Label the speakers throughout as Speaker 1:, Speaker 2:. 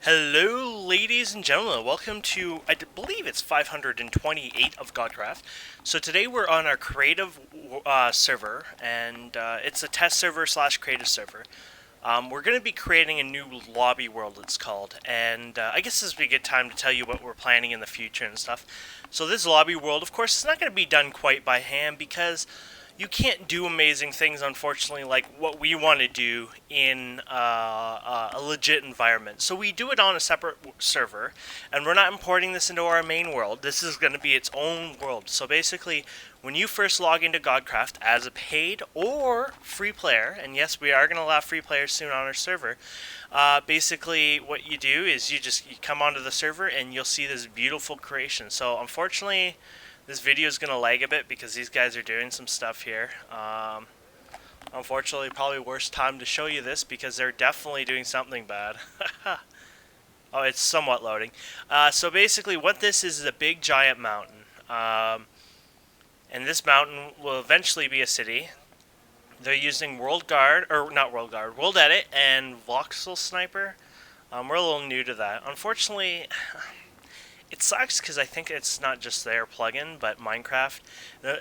Speaker 1: Hello, ladies and gentlemen. Welcome to, I believe it's 528 of Godcraft. So today we're on our creative server, and it's a test server slash creative server. We're going to be creating a new lobby world, it's called, and I guess this would be a good time to tell you what we're planning in the future and stuff. So this lobby world, of course, it's not going to be done quite by hand because you can't do amazing things, unfortunately, like what we want to do in a legit environment. So we do it on a separate server, and we're not importing this into our main world. This is going to be its own world. So basically, when you first log into Godcraft as a paid or free player, and yes, we are going to allow free players soon on our server, basically what you do is you come onto the server and you'll see this beautiful creation. So unfortunately, this video is going to lag a bit because these guys are doing some stuff here. Unfortunately, probably worst time to show you this because they're definitely doing something bad. Oh, it's somewhat loading. So basically what this is a big giant mountain. And this mountain will eventually be a city. They're using World Guard, or not World Guard, World Edit and Voxel Sniper. We're a little new to that. Unfortunately, it sucks because I think it's not just their plugin, but Minecraft.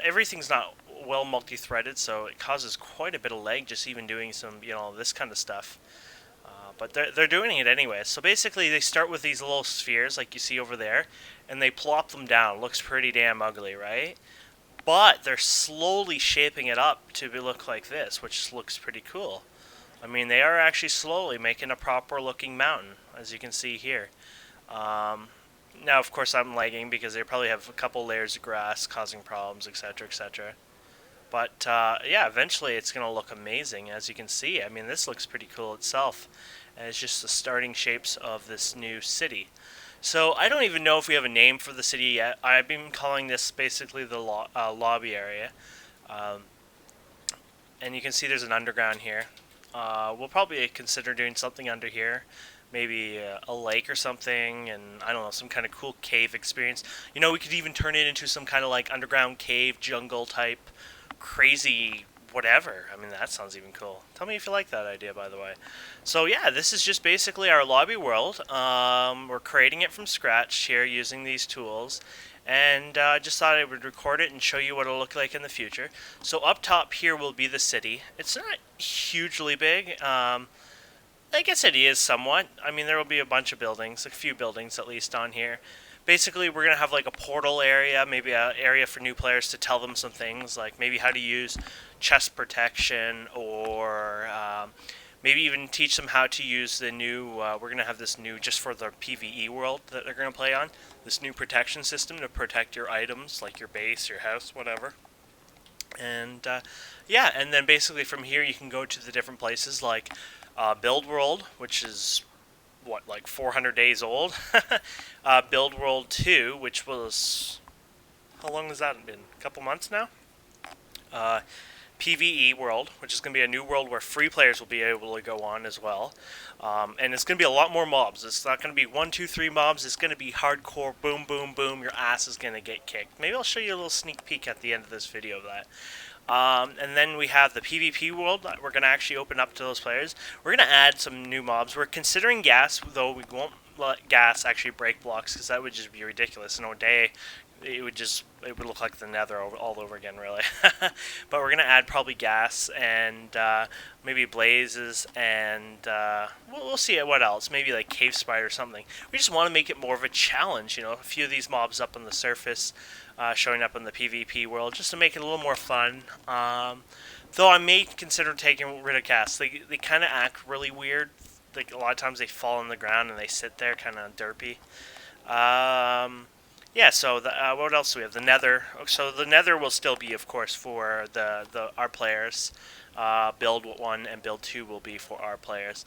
Speaker 1: Everything's not well multi-threaded, so it causes quite a bit of lag just even doing some, this kind of stuff. But they're doing it anyway. So basically, they start with these little spheres like you see over there, and they plop them down. Looks pretty damn ugly, right? But they're slowly shaping it up to look like this, which looks pretty cool. I mean, they are actually slowly making a proper looking mountain, as you can see here. Now, of course, I'm lagging because they probably have a couple layers of grass causing problems, etc., etc. But yeah, eventually it's going to look amazing, as you can see. I mean, this looks pretty cool itself. And it's just the starting shapes of this new city. So I don't even know if we have a name for the city yet. I've been calling this basically the lobby area. Um, and you can see there's an underground here. We'll probably consider doing something under here. Maybe a lake or something, and I don't know, some kind of cool cave experience. You know, we could even turn it into some kind of like underground cave, jungle type, crazy whatever. I mean, that sounds even cool. Tell me if you like that idea, by the way. So yeah, this is just basically our lobby world. We're creating it from scratch here using these tools. And I just thought I would record it and show you what it'll look like in the future. So up top here will be the city. It's not hugely big. I guess it is somewhat. I mean, there will be a bunch of buildings, a few buildings at least on here. Basically, we're going to have like a portal area, maybe an area for new players to tell them some things, like maybe how to use chest protection, or maybe even teach them how to use the new, we're going to have this new, just for the PvE world that they're going to play on, this new protection system to protect your items, like your base, your house, whatever. And yeah, and then basically from here you can go to the different places like Build World, which is what, like 400 days old. Build World 2, which was, how long has that been? A couple months now. Uh, PvE World, which is going to be a new world where free players will be able to go on as well. And it's going to be a lot more mobs. It's not going to be 1, 2, 3 mobs. It's going to be hardcore, boom, boom, boom. Your ass is going to get kicked. Maybe I'll show you a little sneak peek at the end of this video of that. And then we have the PvP world that we're going to actually open up to those players. We're going to add some new mobs. We're considering gas, though we won't let gas actually break blocks because that would just be ridiculous. In a day, it would look like the Nether all over again, really. But we're going to add probably gas and maybe blazes, and we'll see what else. Maybe like cave spider or something. We just want to make it more of a challenge, a few of these mobs up on the surface. Showing up in the PvP world, just to make it a little more fun. Though I may consider taking rid of gas. They kind of act really weird. Like a lot of times they fall on the ground and they sit there kind of derpy. Yeah. So what else do we have? The Nether. So the Nether will still be, of course, for our players. Build 1 and Build 2 will be for our players.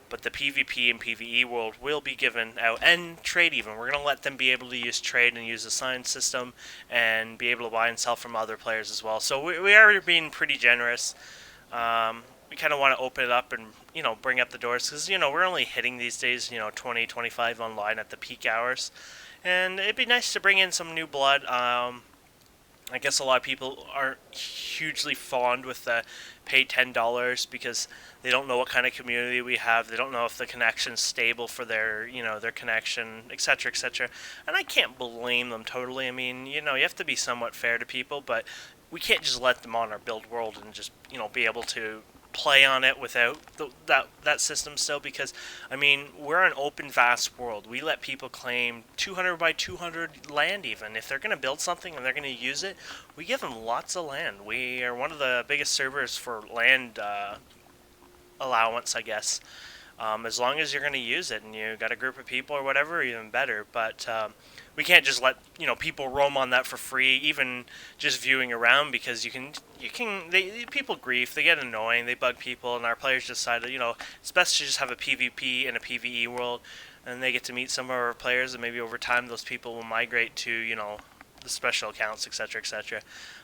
Speaker 1: But the PvP and PvE world will be given out, and trade even. We're going to let them be able to use trade and use the sign system and be able to buy and sell from other players as well. So we are being pretty generous. We kind of want to open it up and, bring up the doors because, we're only hitting these days, 20, 25 online at the peak hours. And it'd be nice to bring in some new blood. I guess a lot of people aren't hugely fond with the pay $10 because they don't know what kind of community we have. They don't know if the connection's stable for their, their connection, etc., etc. And I can't blame them totally. I mean, you have to be somewhat fair to people, but we can't just let them on our build world and just, be able to play on it without that system still, because I mean, we're an open vast world. We let people claim 200 by 200 land. Even if they're going to build something and they're going to use it, we give them lots of land. We are one of the biggest servers for land allowance, I guess. As long as you're going to use it and you got a group of people or whatever, even better. But we can't just let people roam on that for free, even just viewing around, because people grief, they get annoying, they bug people, and our players decided it's best to just have a PvP and a PvE world, and they get to meet some of our players, and maybe over time those people will migrate to the special accounts, etc., etc.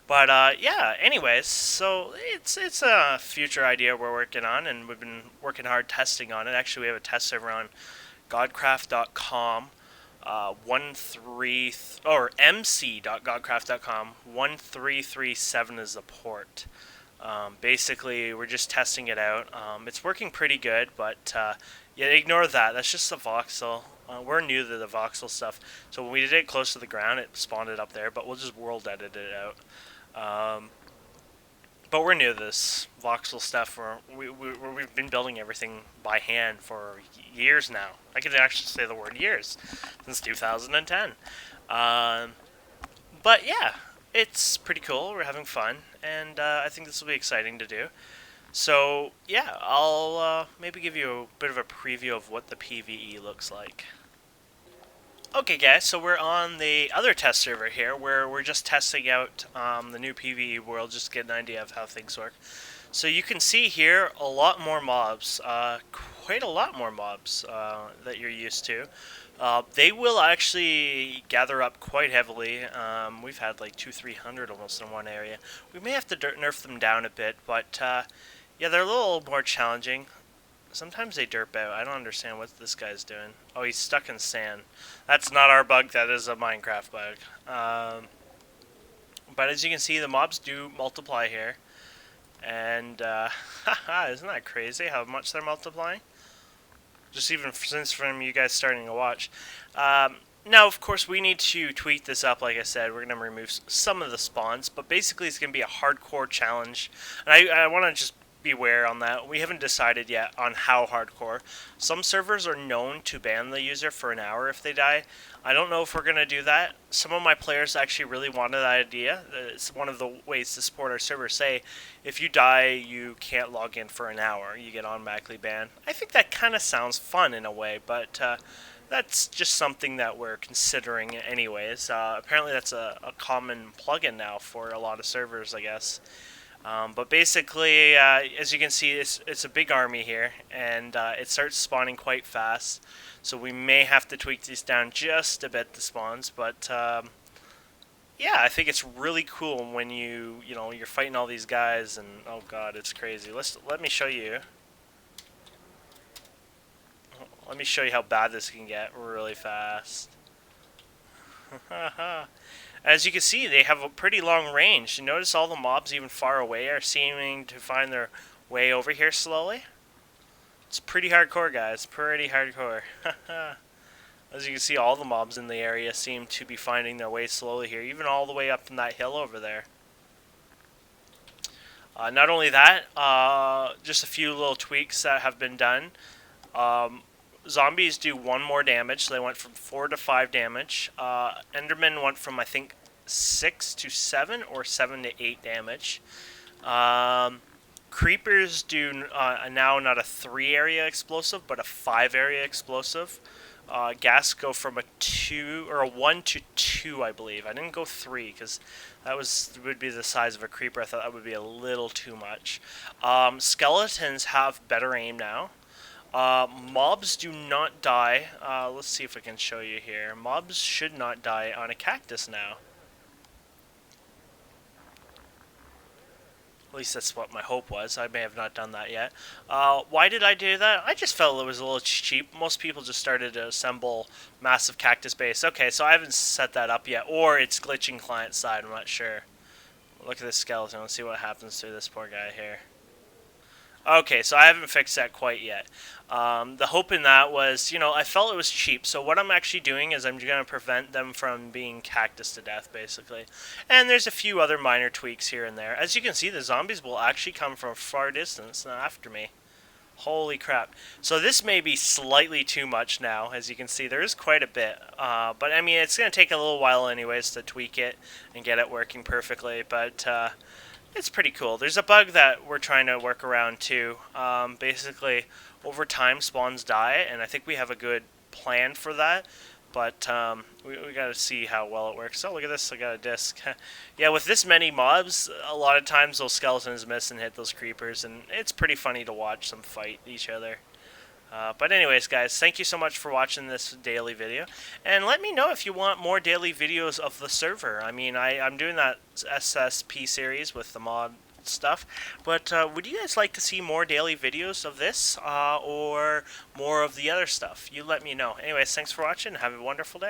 Speaker 1: But yeah, anyways, so it's a future idea we're working on, and we've been working hard testing on it. Actually, we have a test server on godcraft.com, or mc.godcraft.com. 1337 is the port. Basically, we're just testing it out. It's working pretty good, but yeah, ignore that. That's just the voxel. We're new to the voxel stuff, so when we did it close to the ground, it spawned it up there. But we'll just world edit it out. But we're new to this voxel stuff. We've been building everything by hand for years now. I can actually say the word years, since 2010. But yeah, it's pretty cool. We're having fun, and I think this will be exciting to do. So yeah, I'll maybe give you a bit of a preview of what the PvE looks like. Okay guys, so we're on the other test server here, where we're just testing out the new PvE world, just to get an idea of how things work. So you can see here a lot more mobs, quite a lot more mobs that you're used to. They will actually gather up quite heavily. We've had like 200-300 almost in one area. We may have to nerf them down a bit, but yeah, they're a little more challenging. Sometimes they derp out. I don't understand what this guy's doing. Oh, he's stuck in sand. That's not our bug. That is a Minecraft bug. But as you can see, the mobs do multiply here. And, haha, isn't that crazy how much they're multiplying? Just even since from you guys starting to watch. Now, of course, we need to tweak this up. Like I said, we're going to remove some of the spawns. But basically, it's going to be a hardcore challenge. And I want to just beware on that. We haven't decided yet on how hardcore. Some servers are known to ban the user for an hour if they die. I don't know if we're going to do that. Some of my players actually really wanted that idea. It's one of the ways to support our server. Say, if you die, you can't log in for an hour. You get automatically banned. I think that kind of sounds fun in a way, but that's just something that we're considering anyways. Apparently that's a common plugin now for a lot of servers, I guess. But basically, as you can see, it's a big army here, and it starts spawning quite fast. So we may have to tweak these down just a bit, the spawns. But yeah, I think it's really cool when you're fighting all these guys, and oh god, it's crazy. Let me show you. Let me show you how bad this can get really fast. As you can see, they have a pretty long range. You notice all the mobs even far away are seeming to find their way over here slowly? It's pretty hardcore, guys. Pretty hardcore. As you can see, all the mobs in the area seem to be finding their way slowly here, even all the way up in that hill over there. Not only that, just a few little tweaks that have been done. Zombies do 1 more damage, so they went from 4 to 5 damage. Enderman went from, I think, 6 to 7 or 7 to 8 damage. Creepers do now not a 3 area explosive, but a 5 area explosive. Gas go from a 1 to 2, I believe. I didn't go 3 because that would be the size of a creeper. I thought that would be a little too much. Skeletons have better aim now. Mobs do not die. Let's see if I can show you here. Mobs should not die on a cactus now. At least that's what my hope was. I may have not done that yet. Why did I do that? I just felt it was a little cheap. Most people just started to assemble massive cactus base. Okay, so I haven't set that up yet. Or it's glitching client side, I'm not sure. Look at this skeleton. Let's see what happens to this poor guy here. Okay, so I haven't fixed that quite yet. The hope in that was, I felt it was cheap. So what I'm actually doing is I'm going to prevent them from being cactus to death, basically. And there's a few other minor tweaks here and there. As you can see, the zombies will actually come from a far distance after me. Holy crap. So this may be slightly too much now. As you can see, there is quite a bit. But, I mean, it's going to take a little while anyways to tweak it and get it working perfectly. But, it's pretty cool. There's a bug that we're trying to work around too. Basically, over time spawns die, and I think we have a good plan for that. But we got to see how well it works. Oh, look at this! I got a disc. Yeah, with this many mobs, a lot of times those skeletons miss and hit those creepers, and it's pretty funny to watch them fight each other. But anyways, guys, thank you so much for watching this daily video. And let me know if you want more daily videos of the server. I mean, I'm doing that SSP series with the mod stuff. But would you guys like to see more daily videos of this or more of the other stuff? You let me know. Anyways, thanks for watching. Have a wonderful day.